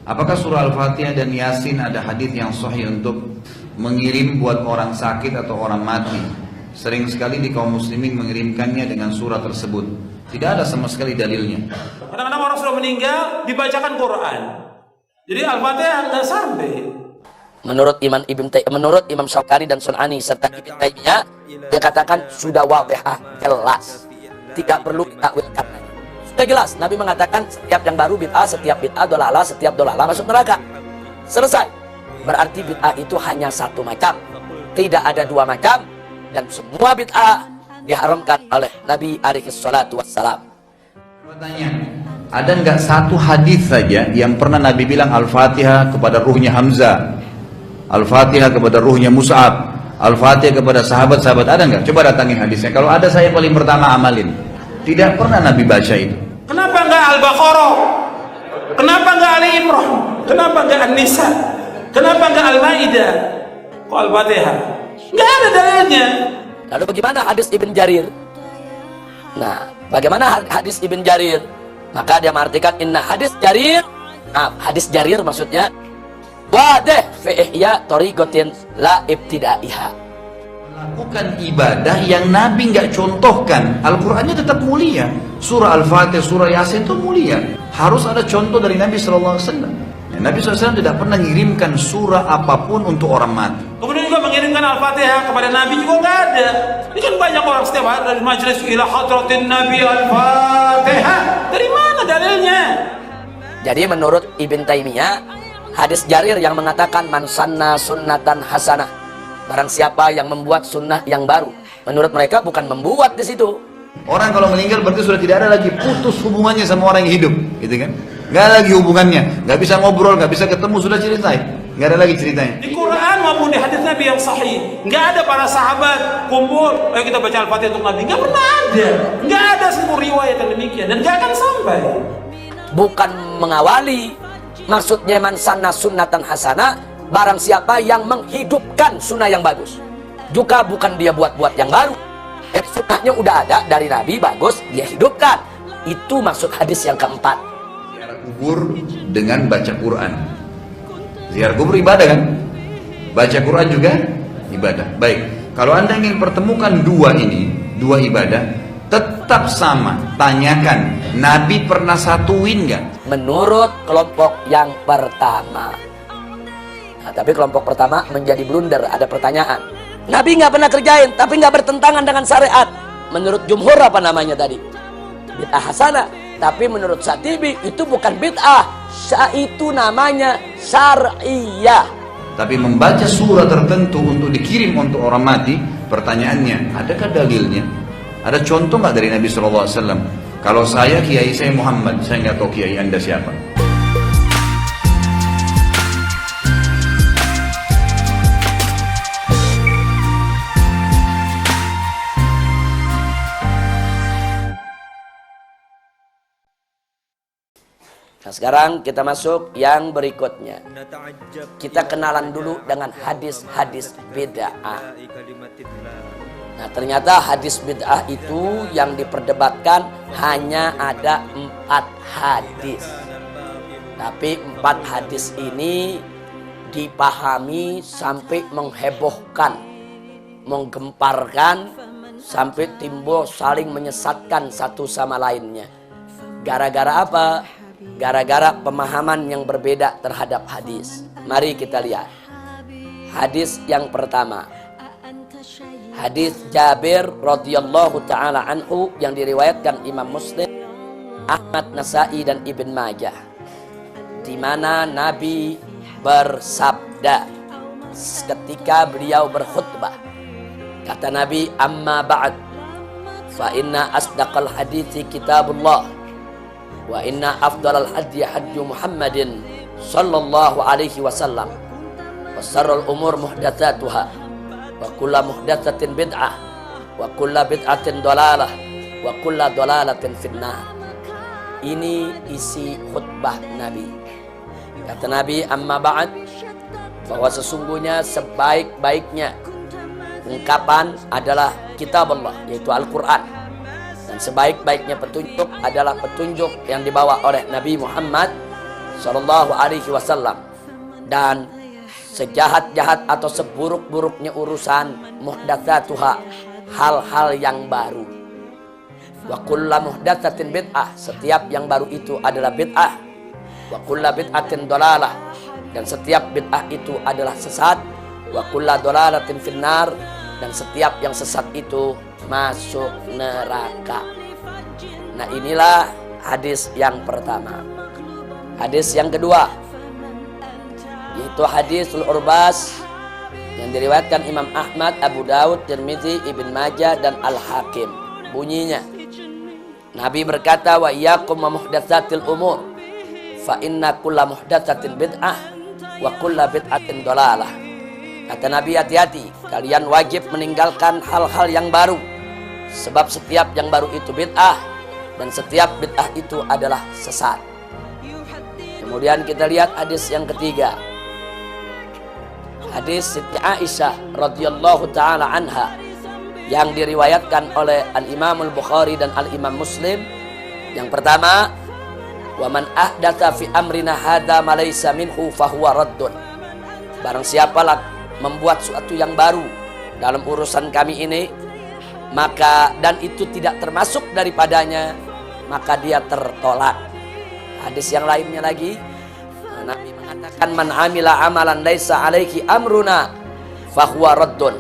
Apakah surah Al-Fatihah dan Yasin ada hadis yang sahih untuk mengirim buat orang sakit atau orang mati? Sering sekali di kaum muslimin mengirimkannya dengan surah tersebut. Tidak ada sama sekali dalilnya. Kadang-kadang orang sudah meninggal dibacakan Quran. Jadi Al-Fatihah nggak sampai. Menurut Imam Syaukani dan Sunani serta Ibn Taimiyah, dia katakan sudah wadihah, jelas, tidak perlu ditakwilkan lagi. Sudah jelas, Nabi mengatakan setiap yang baru bid'ah, setiap bid'ah dolalah, setiap dolalah masuk neraka. Selesai. Berarti bid'ah itu hanya satu macam, tidak ada dua macam, dan semua bid'ah diharamkan oleh Nabi alaihi salatu wassalam. Pertanyaan, ada nggak satu hadis saja yang pernah Nabi bilang Al-Fatihah kepada ruhnya Hamzah, Al-Fatihah kepada ruhnya Mus'ab, Al-Fatihah kepada sahabat-sahabat, ada nggak? Coba datangin hadisnya. Kalau ada, saya paling pertama amalin. Tidak pernah Nabi baca itu. Kenapa nggak Al-Baqarah? Kenapa nggak Ali Imran? Kenapa nggak An-Nisa? Kenapa nggak Al-Maidah? Kok Al-Fatihah? Nggak ada dalilnya. Lalu bagaimana hadis Ibn Jarir? Nah, bagaimana hadis Ibn Jarir? Maka dia mengartikan inna hadis Jarir maksudnya wadih fi ihya tariqatin la ibtidaiha. Melakukan ibadah yang Nabi nggak contohkan. Al-Qur'annya tetap mulia. Surah Al-Fatihah, surah Yasin itu mulia. Harus ada contoh dari Nabi SAW. Nabi SAW tidak pernah mengirimkan surah apapun untuk orang mati. Kemudian juga mengirimkan Al-Fatihah kepada Nabi juga nggak ada. Ini kan banyak orang setiap hari dari majelis ila hadratin Nabi Al-Fatihah. Dari mana dalilnya? Jadi menurut Ibn Taimiyah, hadis Jarir yang mengatakan man sanna sunnatan hasanah, barang siapa yang membuat sunnah yang baru, menurut mereka bukan membuat di situ. Orang kalau meninggal berarti sudah tidak ada lagi, putus hubungannya sama orang yang hidup, gitu kan? Nggak ada lagi hubungannya, nggak bisa ngobrol, nggak bisa ketemu, sudah ceritain, nggak ada lagi ceritanya. Di Quran maupun di hadis Nabi yang sahih, nggak ada para sahabat kumpul, ayo kita baca Al-Fatihah untuk Nabi, nggak pernah ada, nggak ada sebuah riwayat yang demikian, dan nggak akan sampai. Bukan mengawali, maksudnya man sanna sunnatan hasanah, barang siapa yang menghidupkan sunnah yang bagus. Juga bukan dia buat-buat yang baru. Sunnahnya udah ada dari Nabi, bagus, dia hidupkan. Itu maksud hadis yang keempat. Ziarah kubur dengan baca Quran. Ziarah kubur ibadah kan? Baca Quran juga ibadah. Baik, kalau Anda ingin pertemukan dua ibadah, tetap sama. Tanyakan, Nabi pernah satuin nggak? Menurut kelompok yang pertama. Nah, tapi kelompok pertama menjadi blunder, ada pertanyaan. Nabi nggak pernah kerjain, tapi nggak bertentangan dengan syariat. Menurut jumhur apa namanya tadi? Bid'ah hasanah. Tapi menurut Syatibi itu bukan bid'ah, itu namanya syar'iyah. Tapi membaca surah tertentu untuk dikirim untuk orang mati, pertanyaannya, adakah dalilnya? Ada contoh nggak dari Nabi SAW? Kalau saya, kiai saya Muhammad, saya nggak tahu kiai Anda siapa. Nah, sekarang kita masuk yang berikutnya. Kita kenalan dulu dengan hadis-hadis bid'ah. Nah, ternyata hadis bid'ah itu yang diperdebatkan hanya ada 4 hadis. Tapi 4 hadis ini dipahami sampai menghebohkan, menggemparkan, sampai timbul saling menyesatkan satu sama lainnya. Gara-gara apa? Gara-gara pemahaman yang berbeda terhadap hadis. Mari kita lihat. Hadis yang pertama. Hadis Jabir radhiyallahu taala anhu yang diriwayatkan Imam Muslim, Ahmad, Nasai dan Ibn Majah. Di mana Nabi bersabda ketika beliau berkhutbah. Kata Nabi, "Amma ba'd, fa inna asdaqal hadithi kitabullah. Wa inna afdalal hadi hadi Muhammadin sallallahu alaihi wasallam. Wa sarrul umur muhdatsatuha. Wa kullu muhdatsatin bid'ah. Wa kullu bid'atin dalalah. Wa kullu dalalatin finnar." Ini isi khutbah Nabi. Kata Nabi, "Amma ba'd," bahwa sesungguhnya sebaik-baiknya ungkapan adalah kitab Allah, yaitu Al-Quran. Dan sebaik-baiknya petunjuk adalah petunjuk yang dibawa oleh Nabi Muhammad Sallallahu Alaihi Wasallam. Dan sejahat-jahat atau seburuk-buruknya urusan, muhdatsatuha, hal-hal yang baru. Wa kullu muhdatsatin bid'ah, setiap yang baru itu adalah bid'ah. Wa kullu bid'atin dhalalah, dan setiap bid'ah itu adalah sesat. Wa kullu dhalalatin finnar, dan setiap yang sesat itu masuk neraka. Nah, inilah hadis yang pertama. Hadis yang kedua, yaitu hadisul urbas yang diriwayatkan Imam Ahmad, Abu Daud, Tirmizi, Ibn Majah dan Al-Hakim. Bunyinya, Nabi berkata, wa iyyakum wa muhdatsatil umur, fa inna kulla muhdatsatin bid'ah wa kulla bid'atin dhalalah. Kata Nabi, hati-hati, kalian wajib meninggalkan hal-hal yang baru, sebab setiap yang baru itu bid'ah, dan setiap bid'ah itu adalah sesat. Kemudian kita lihat hadis yang ketiga, hadis Siti Aisyah radhiyallahu taala anha, yang diriwayatkan oleh Al-Imam Al-Bukhari dan Al-Imam Muslim. Yang pertama, wa man ahdatsa fi amrina hadza ma laysa minhu fahuwa raddun. Barang siapalah membuat suatu yang baru dalam urusan kami ini, maka dan itu tidak termasuk daripadanya, maka dia tertolak. Hadis yang lainnya lagi, Nabi mengatakan, man amila amalan laisa alaihi amruna fahuwa raddun.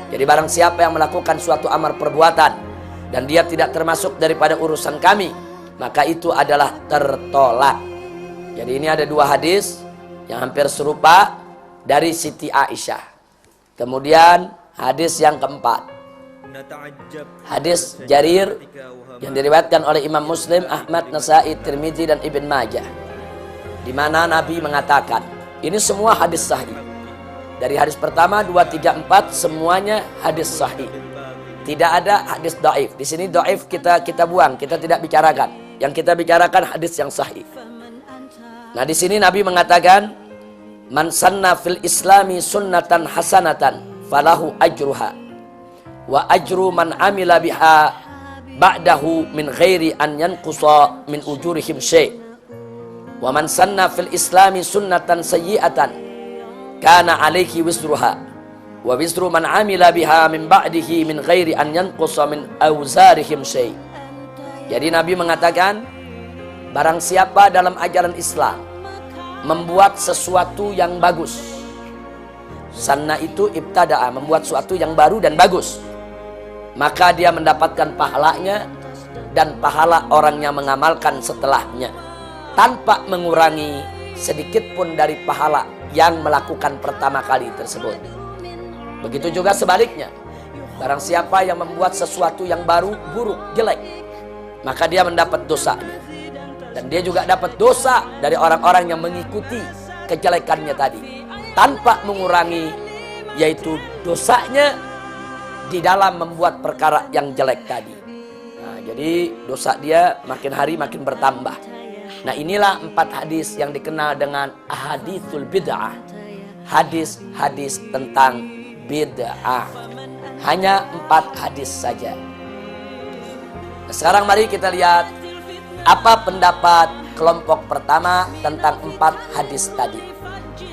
Jadi barang siapa yang melakukan suatu amal perbuatan dan dia tidak termasuk daripada urusan kami, maka itu adalah tertolak. Jadi ini ada dua hadis yang hampir serupa dari Siti Aisyah. Kemudian hadis yang keempat, hadis Jarir yang diriwayatkan oleh Imam Muslim, Ahmad, Nasai, Tirmizi dan Ibn Majah, di mana Nabi mengatakan, ini semua hadis sahih. Dari hadis pertama, 2, 3, 4 semuanya hadis sahih. Tidak ada hadis dhaif. Di sini dhaif kita buang, kita tidak bicarakan. Yang kita bicarakan hadis yang sahih. Nah, di sini Nabi mengatakan, man sanna fil islami sunnatan hasanatan falahu ajruha wa ajru man amila biha ba'dahu min ghairi an yanqusa min ujurihim syai'. Wa man sanna fil islami sunnatan sayyi'atan kana alaihi wisruha wa wisru man amila biha min ba'dihi min ghairi an yanqusa min awzarihim syai'. Jadi Nabi mengatakan, barang siapa dalam ajaran Islam membuat sesuatu yang bagus, sanna itu ibtada'a, membuat sesuatu yang baru dan bagus, maka dia mendapatkan pahalanya dan pahala orang yang mengamalkan setelahnya, tanpa mengurangi sedikit pun dari pahala yang melakukan pertama kali tersebut. Begitu juga sebaliknya, barang siapa yang membuat sesuatu yang baru, buruk, jelek, maka dia mendapat dosanya, dan dia juga dapat dosa dari orang-orang yang mengikuti kejelekannya tadi, tanpa mengurangi, yaitu dosanya di dalam membuat perkara yang jelek tadi. Nah, jadi dosa dia makin hari makin bertambah. Nah, inilah 4 hadis yang dikenal dengan ahaditsul bid'ah. Hadis-hadis tentang bid'ah. Hanya 4 hadis saja. Nah, sekarang mari kita lihat apa pendapat kelompok pertama tentang 4 hadis tadi.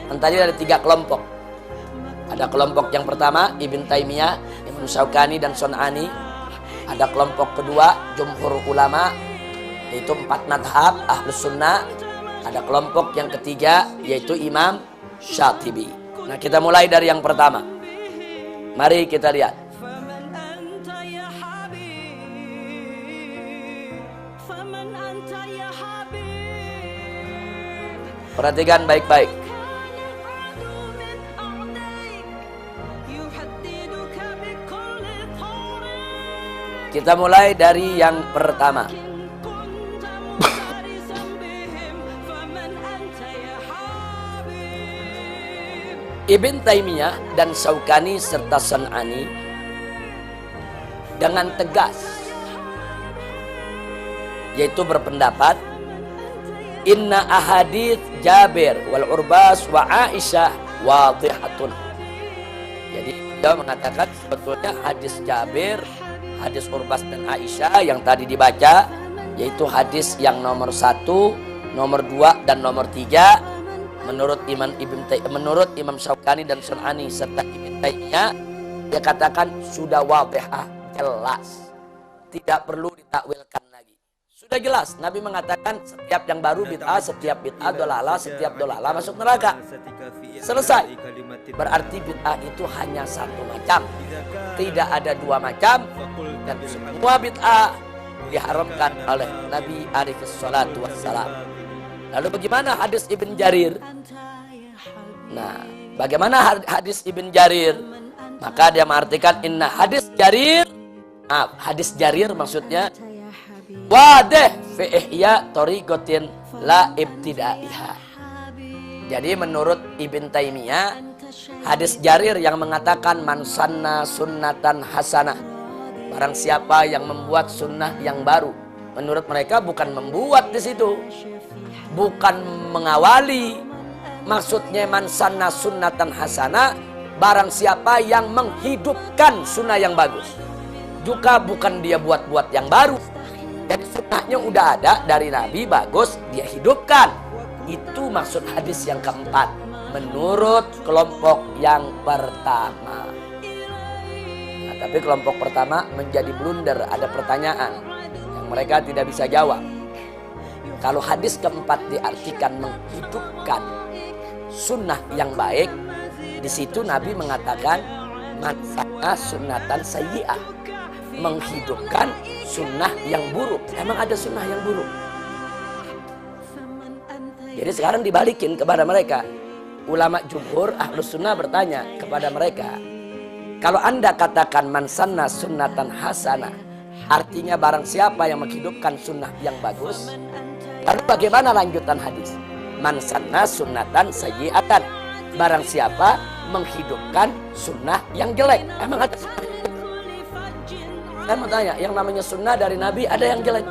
Yang tadi ada 3 kelompok. Ada kelompok yang pertama, Ibn Taimiyah, Ibn Syaukani dan Sun'ani. Ada kelompok kedua, jumhur ulama, yaitu 4 madhab Ahlus Sunnah. Ada kelompok yang ketiga, yaitu Imam Syatibi. Nah, kita mulai dari yang pertama. Mari kita lihat. Perhatikan baik-baik. Kita mulai dari yang pertama. Ibn Taimiyah dan Syaukani serta Sun'ani dengan tegas, yaitu berpendapat, inna ahadits Jabir wal Urbas wa Aisyah wadhihatun. Jadi dia mengatakan sebetulnya hadis Jabir, hadis Urbas dan Aisyah yang tadi dibaca, yaitu hadis yang nomor 1 Nomor 2 dan nomor 3 menurut Imam Syaukani dan Sunani serta Ibn Taimiyah, dia katakan sudah wadihah, jelas, tidak perlu ditakwilkan lagi, sudah jelas. Nabi mengatakan setiap yang baru bid'ah, setiap bid'ah dolalah, setiap dolalah masuk neraka. Selesai. Berarti bid'ah itu hanya satu macam, tidak ada dua macam, dan semua bid'ah diharamkan oleh Nabi alaihi salatu wassalam. Lalu bagaimana hadis Ibn Jarir? Nah, bagaimana hadis Ibn Jarir? Maka dia mengartikan inna hadis Jarir, hadis Jarir maksudnya wadih fi ihya tariqatin la ibtidaiha. Jadi menurut Ibn Taimiyah, hadis Jarir yang mengatakan man sanna sunnatan hasanah, barang siapa yang membuat sunnah yang baru, menurut mereka bukan membuat di situ, bukan mengawali. Maksudnya man sanna sunnatan hasanah, barang siapa yang menghidupkan sunnah yang bagus. Juga bukan dia buat-buat yang baru. Jadi sunnahnya udah ada dari Nabi, bagus, dia hidupkan. Itu maksud hadis yang keempat menurut kelompok yang pertama. Nah, tapi kelompok pertama menjadi blunder, ada pertanyaan yang mereka tidak bisa jawab. Kalau hadis keempat diartikan menghidupkan sunnah yang baik, di situ Nabi mengatakan man sanna sunnatan sayyi'ah, menghidupkan sunnah yang buruk. Emang ada sunnah yang buruk? Jadi sekarang dibalikin kepada mereka. Ulama jumhur ahlus sunnah bertanya kepada mereka, kalau anda katakan man sanna sunnatan hasanah, artinya barang siapa yang menghidupkan sunnah yang bagus, lalu bagaimana lanjutan hadis? Man sanna sunnatan sayyi'atan, barang siapa menghidupkan sunnah yang jelek. Emang ada sunnah? Saya mau tanya, yang namanya sunnah dari Nabi ada yang jelek?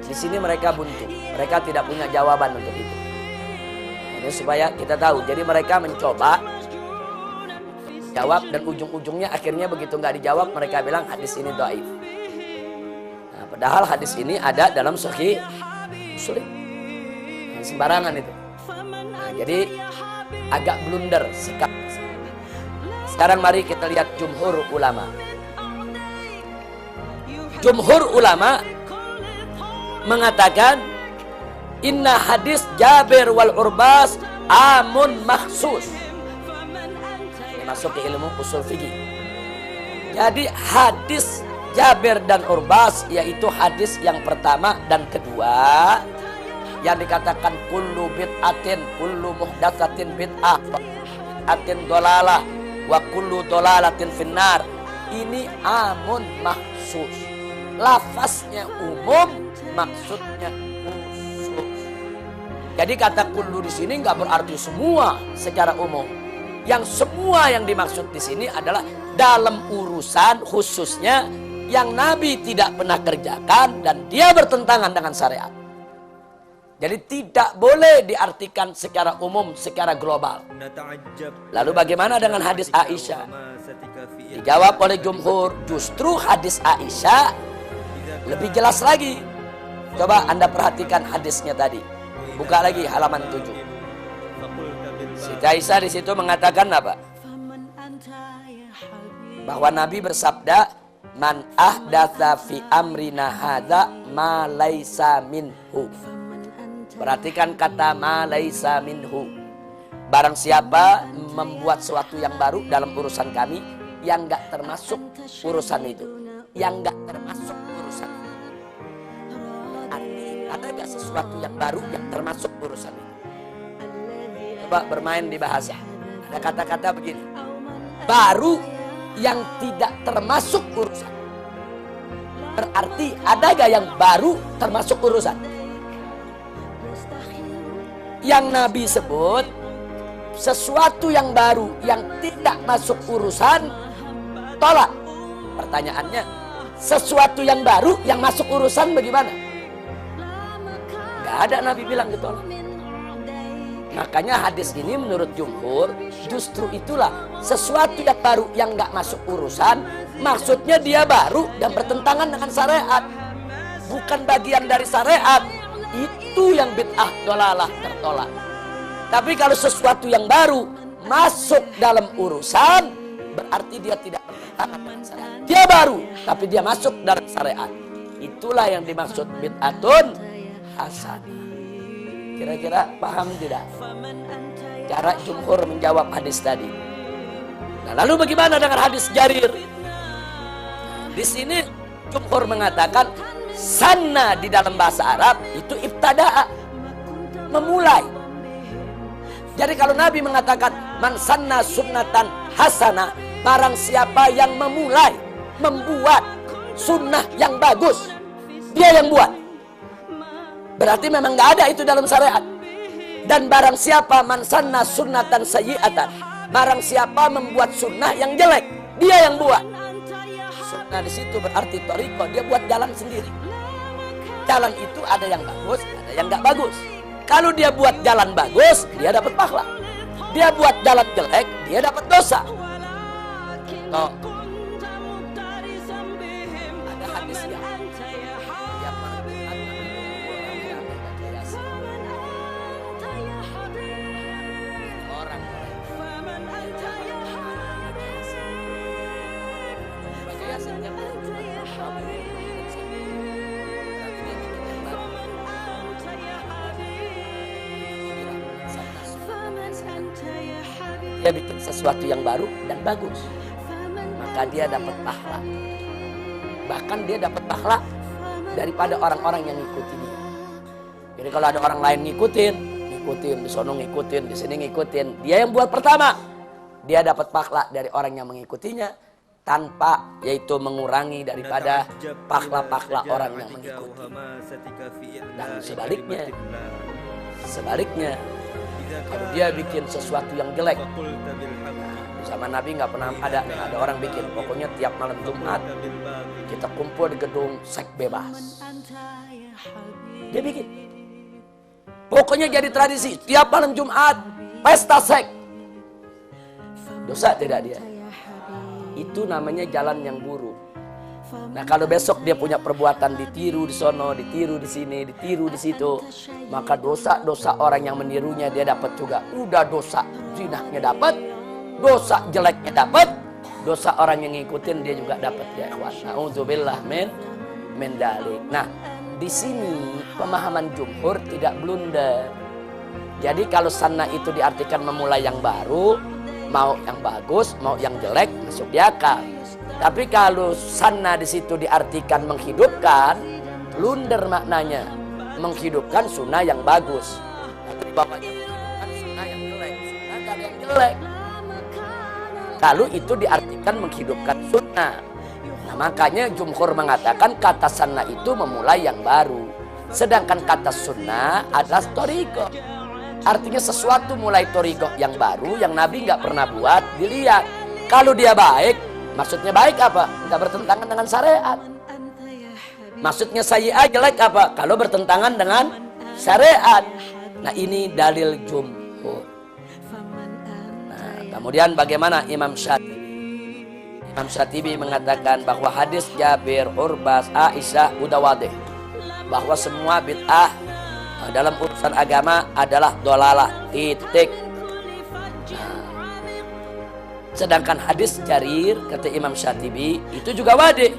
Di sini mereka buntu, mereka tidak punya jawaban untuk itu. Ini supaya kita tahu. Jadi mereka mencoba jawab dan ujung-ujungnya akhirnya begitu nggak dijawab mereka bilang hadis ini dhaif. Nah, padahal hadis ini ada dalam Sahih Muslim. Sembarangan itu. Nah, jadi agak blunder sikap. Sekarang mari kita lihat jumhur ulama. Jumhur ulama mengatakan inna hadis Jabir wal Urbas amun makhsus. Ini masuk ke ilmu usul fikih. Jadi hadis Jabir dan Urbas yaitu hadis yang pertama dan kedua yang dikatakan kullu bid'atin kullu muhdatsatin bid'ah bid'atin dolalah wa kullu dolalatin finnar. Ini amun makhsus. Lafaznya umum, maksudnya khusus. Jadi kata kullu di sini nggak berarti semua secara umum. Yang semua yang dimaksud di sini adalah dalam urusan khususnya yang Nabi tidak pernah kerjakan dan dia bertentangan dengan syariat. Jadi tidak boleh diartikan secara umum, secara global. Lalu bagaimana dengan hadis Aisyah? Dijawab oleh jumhur, justru hadis Aisyah lebih jelas lagi. Coba Anda perhatikan hadisnya tadi. Buka lagi halaman 7. Siti Aisyah di situ mengatakan apa? Bahwa Nabi bersabda, "Man ahdatsa fi amrina hadza ma laisa minhu." Perhatikan kata ma laisa minhu. Barang siapa membuat sesuatu yang baru dalam urusan kami yang enggak termasuk urusan itu. Yang enggak termasuk urusan itu. Ada enggak sesuatu yang baru yang termasuk urusan itu? Coba bermain di bahasa. Ada kata-kata begini. Baru yang tidak termasuk urusan. Berarti ada enggak yang baru termasuk urusan? Yang Nabi sebut sesuatu yang baru yang tidak masuk urusan tolak. Pertanyaannya, sesuatu yang baru yang masuk urusan bagaimana? Gak ada Nabi bilang ditolak. Makanya hadis ini menurut jumhur justru itulah sesuatu yang baru yang gak masuk urusan, maksudnya dia baru dan bertentangan dengan syariat. bukan bagian dari syariat, itu yang bid'ah dolalah tertolak. Tapi kalau sesuatu yang baru masuk dalam urusan, berarti dia tidak bertentangan dengan syariat. Dia baru, tapi dia masuk dalam syariat. Itulah yang dimaksud bid'atun hasanah. Kira-kira paham tidak cara jumhur menjawab hadis tadi? Nah, lalu bagaimana dengan hadis Jarir? Di sini jumhur mengatakan sanna di dalam bahasa Arab itu ibtada'a, memulai. Jadi kalau Nabi mengatakan man sanna sunnatan hasanah, barang siapa yang memulai, membuat sunnah yang bagus, dia yang buat. Berarti memang nggak ada itu dalam syariat. Dan barang siapa man sanna sunnatan sayyi'atan, barang siapa membuat sunnah yang jelek, dia yang buat. Sunnah di situ berarti thariqah, dia buat jalan sendiri. Jalan itu ada yang bagus, ada yang nggak bagus. Kalau dia buat jalan bagus, dia dapat pahala. Dia buat jalan jelek, dia dapat dosa. Toh, ada hadisnya. Yang orang dia bikin sesuatu yang baru dan bagus, maka dia dapat pahala. Bahkan dia dapat pahala daripada orang-orang yang ngikutin dia. Jadi kalau ada orang lain ngikutin di sono ngikutin, di sini ngikutin, dia yang buat pertama, dia dapat pahala dari orang yang mengikutinya tanpa yaitu mengurangi daripada pahala-pahala orang yang mengikuti. Dan sebaliknya kalau dia bikin sesuatu yang jelek, sama Nabi nggak pernah ada orang bikin, pokoknya tiap malam Jumat kita kumpul di gedung seks bebas. Dia bikin, pokoknya jadi tradisi tiap malam Jumat pesta seks. Dosa tidak dia? Itu namanya jalan yang buruk. Nah kalau besok dia punya perbuatan ditiru di sono, ditiru di sini, ditiru di situ, maka dosa-dosa orang yang menirunya dia dapat juga. Udah dosa zinahnya dapat, dosa jeleknya dapat, dosa orang yang ngikutin dia juga dapat ya ikhwan. Na'udzubillah min dalik. Nah di sini pemahaman jumhur tidak blunder. Jadi kalau sunnah itu diartikan memulai yang baru, mau yang bagus, mau yang jelek, masuk di akal. Tapi kalau sunnah di situ diartikan menghidupkan, blunder maknanya. Menghidupkan sunnah yang bagus. Tapi bapaknya menghidupkan sunnah yang jelek. Sunnah gak ada yang jelek. Kalau itu diartikan menghidupkan sunnah. Nah makanya jumhur mengatakan kata sunnah itu memulai yang baru. Sedangkan kata sunnah adalah thariqah. Artinya sesuatu mulai thariqah yang baru yang Nabi nggak pernah buat, dilihat. Kalau dia baik, maksudnya baik apa? Nggak bertentangan dengan syariat. Maksudnya sayyi'ah jelek apa? Kalau bertentangan dengan syariat. Nah ini dalil jumhur. Nah kemudian bagaimana Imam Syatibi? Imam Syatibi mengatakan bahwa hadis Jabir, Urbas, Aisyah udah wadih, bahwa semua bid'ah dalam urusan agama adalah dolalah, titik. Sedangkan hadis Jarir kata Imam Syatibi itu juga wadih,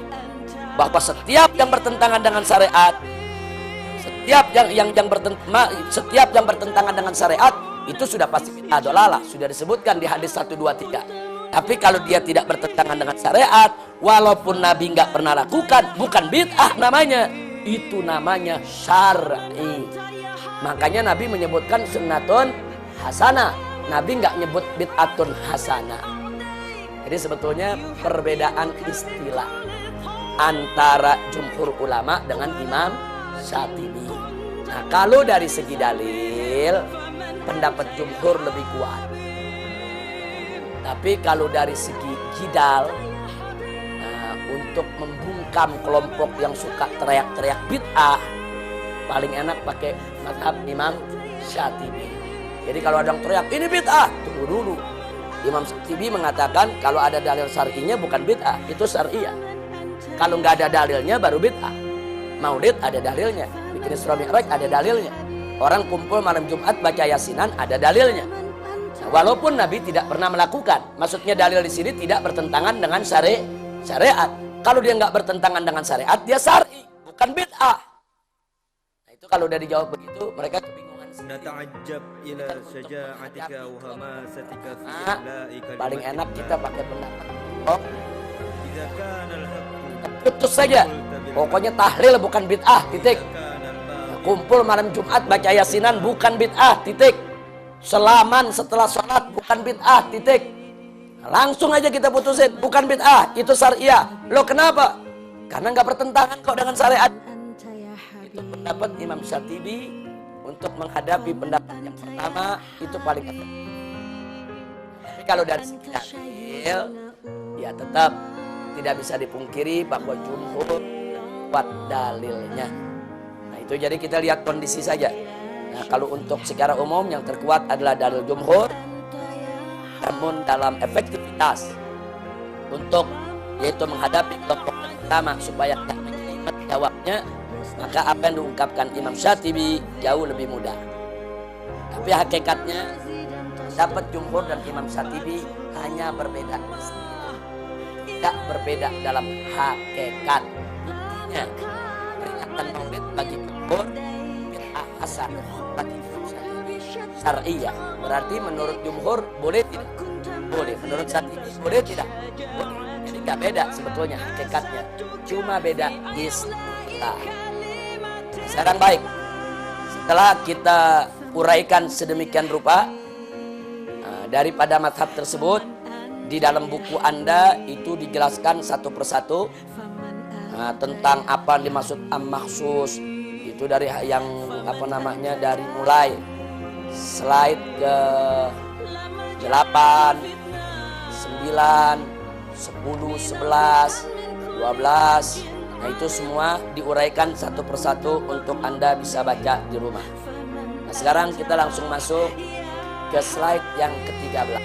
bahwa setiap yang bertentangan dengan syariat, setiap yang bertentangan dengan syariat itu sudah pasti bid'ah dolalah, sudah disebutkan di hadis 1, 2, 3. Tapi kalau dia tidak bertentangan dengan syariat, walaupun Nabi nggak pernah lakukan, bukan bid'ah namanya, itu namanya syar'i. Makanya Nabi menyebutkan sunnatun hasanah. Nabi nggak nyebut bid'atun hasanah. Jadi sebetulnya perbedaan istilah antara jumhur ulama dengan Imam Syatibi. Nah kalau dari segi dalil, pendapat jumhur lebih kuat. Tapi kalau dari segi jidal, untuk membungkam kelompok yang suka teriak-teriak bid'ah, paling enak pakai mazhab Imam Syatibi. Jadi kalau ada yang teriak ini bid'ah, tunggu dulu. Imam Syatibi mengatakan kalau ada dalil syar'inya bukan bid'ah, itu syar'iyah. Kalau nggak ada dalilnya baru bid'ah. maulid ada dalilnya, bikin Isra Mi'raj ada dalilnya, orang kumpul malam Jumat baca Yasinan ada dalilnya. Nah, walaupun Nabi tidak pernah melakukan, maksudnya dalil di sini tidak bertentangan dengan syariat. Kalau dia nggak bertentangan dengan syariat, dia syar'i, bukan bid'ah. Nah, itu kalau udah dijawab begitu, mereka kebingungan sendiri. Nata'ajjab ila syaja'atika wa hamasatika fi Nah, ila'i kalimatillah. paling enak kita pakai pendapat. Oh, Idza kana al-haqqu putus saja. Pokoknya tahlil bukan bid'ah, titik. Kumpul malam Jumat baca Yasinan bukan bid'ah, titik. Selaman setelah sholat bukan bid'ah, titik. Langsung aja kita putusin, bukan bid'ah, itu syariah. Loh kenapa? Karena nggak bertentangan kok dengan syariat. Itu pendapat Imam Syatibi untuk menghadapi pendapat yang pertama itu paling efektif. Tapi kalau dari segi dalil, ya tetap tidak bisa dipungkiri bahwa jumhur kuat dalilnya. Nah itu jadi kita lihat kondisi saja. Nah kalau untuk secara umum yang terkuat adalah dalil jumhur. Namun dalam efektivitas untuk yaitu menghadapi kelompok yang pertama supaya tak menjelimet jawabnya, maka apa yang diungkapkan Imam Syatibi jauh lebih mudah. Tapi hakikatnya dapat jumhur dan Imam Syatibi hanya berbeda, tidak berbeda dalam hakikat. Buktinya peringatan maulid bagi jumhur bid'ah hasan, bagi Imam Syatibi syar'iyah. Berarti menurut jumhur boleh tidak? Boleh. Menurut Syatibi boleh tidak? Boleh. Jadi nggak beda sebetulnya hakikatnya, cuma beda istilah. Sekarang baik, setelah kita uraikan sedemikian rupa daripada mazhab tersebut, di dalam buku Anda itu dijelaskan satu persatu tentang apa yang dimaksud am-makhsus. Itu dari yang apa namanya, dari mulai slide ke 8, 9, 10, 11, 12. Nah itu semua diuraikan satu persatu untuk Anda bisa baca di rumah. Nah sekarang kita langsung masuk ke slide yang ke-13.